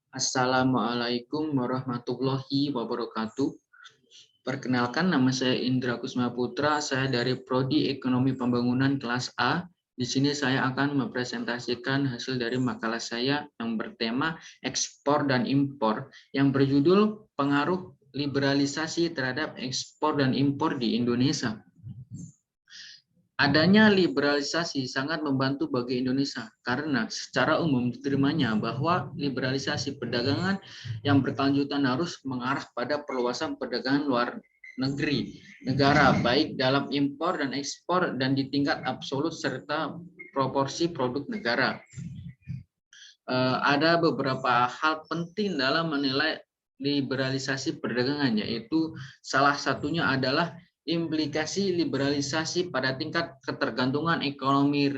Assalamualaikum warahmatullahi wabarakatuh. Perkenalkan, nama saya Indra Kusma Putra. Saya dari Prodi Ekonomi Pembangunan kelas A. Di sini saya akan mempresentasikan hasil dari makalah saya yang bertema ekspor dan impor yang berjudul pengaruh liberalisasi terhadap ekspor dan impor di Indonesia. Adanya liberalisasi sangat membantu bagi Indonesia karena secara umum diterimanya bahwa liberalisasi perdagangan yang berkelanjutan harus mengarah pada perluasan perdagangan luar negeri negara baik dalam impor dan ekspor dan di tingkat absolut serta proporsi produk negara. Ada beberapa hal penting dalam menilai liberalisasi perdagangan, yaitu salah satunya adalah implikasi liberalisasi pada tingkat ketergantungan ekonomi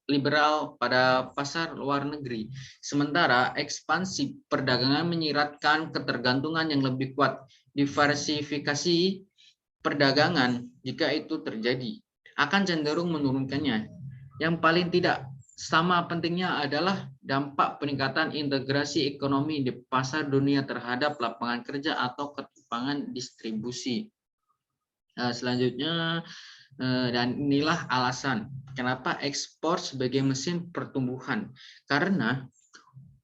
liberal pada pasar luar negeri. Sementara ekspansi perdagangan menyiratkan ketergantungan yang lebih kuat. Diversifikasi perdagangan, jika itu terjadi, akan cenderung menurunkannya. Yang paling tidak sama pentingnya adalah dampak peningkatan integrasi ekonomi di pasar dunia terhadap lapangan kerja atau ketimpangan distribusi. Selanjutnya, dan inilah alasan kenapa ekspor sebagai mesin pertumbuhan. Karena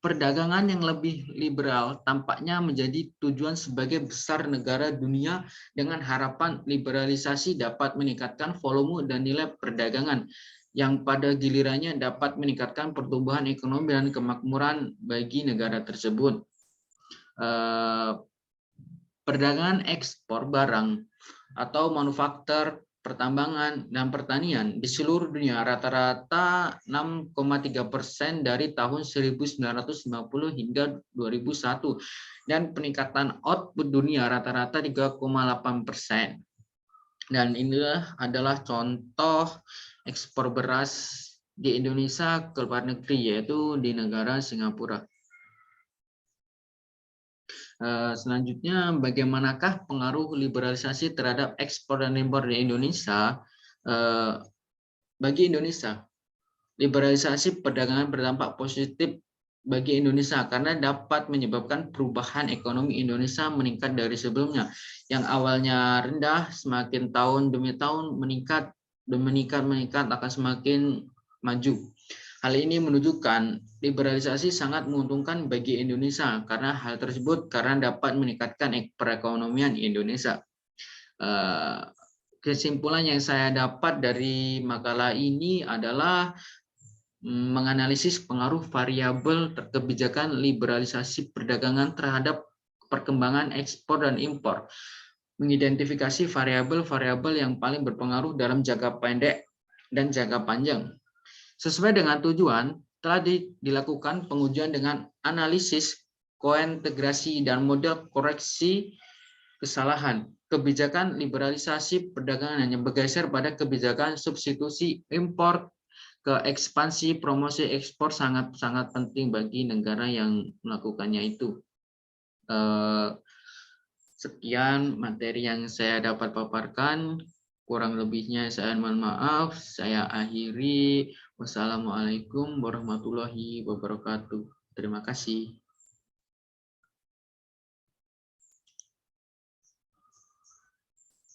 perdagangan yang lebih liberal tampaknya menjadi tujuan sebagai besar negara dunia dengan harapan liberalisasi dapat meningkatkan volume dan nilai perdagangan yang pada gilirannya dapat meningkatkan pertumbuhan ekonomi dan kemakmuran bagi negara tersebut. Perdagangan ekspor barang atau manufaktur, pertambangan, dan pertanian di seluruh dunia rata-rata 6,3% dari tahun 1950 hingga 2001 dan peningkatan output dunia rata-rata 3,8%. Dan inilah adalah contoh ekspor beras di Indonesia ke luar negeri, yaitu di negara Singapura. Selanjutnya, bagaimanakah pengaruh liberalisasi terhadap ekspor dan impor di Indonesia? Bagi Indonesia, liberalisasi perdagangan berdampak positif bagi Indonesia karena dapat menyebabkan perubahan ekonomi Indonesia meningkat dari sebelumnya. Yang awalnya rendah, semakin tahun demi tahun meningkat akan semakin maju. Hal ini menunjukkan liberalisasi sangat menguntungkan bagi Indonesia karena hal tersebut dapat meningkatkan perekonomian Indonesia. Kesimpulan yang saya dapat dari makalah ini adalah menganalisis pengaruh variabel kebijakan liberalisasi perdagangan terhadap perkembangan ekspor dan impor, mengidentifikasi variabel-variabel yang paling berpengaruh dalam jangka pendek dan jangka panjang. Sesuai dengan tujuan, telah dilakukan pengujian dengan analisis, kointegrasi, dan model koreksi kesalahan. Kebijakan liberalisasi perdagangan hanya bergeser pada kebijakan substitusi impor ke ekspansi promosi ekspor sangat penting bagi negara yang melakukannya itu. Sekian materi yang saya dapat paparkan. Kurang lebihnya saya mohon maaf. Saya akhiri. Wassalamualaikum warahmatullahi wabarakatuh. Terima kasih.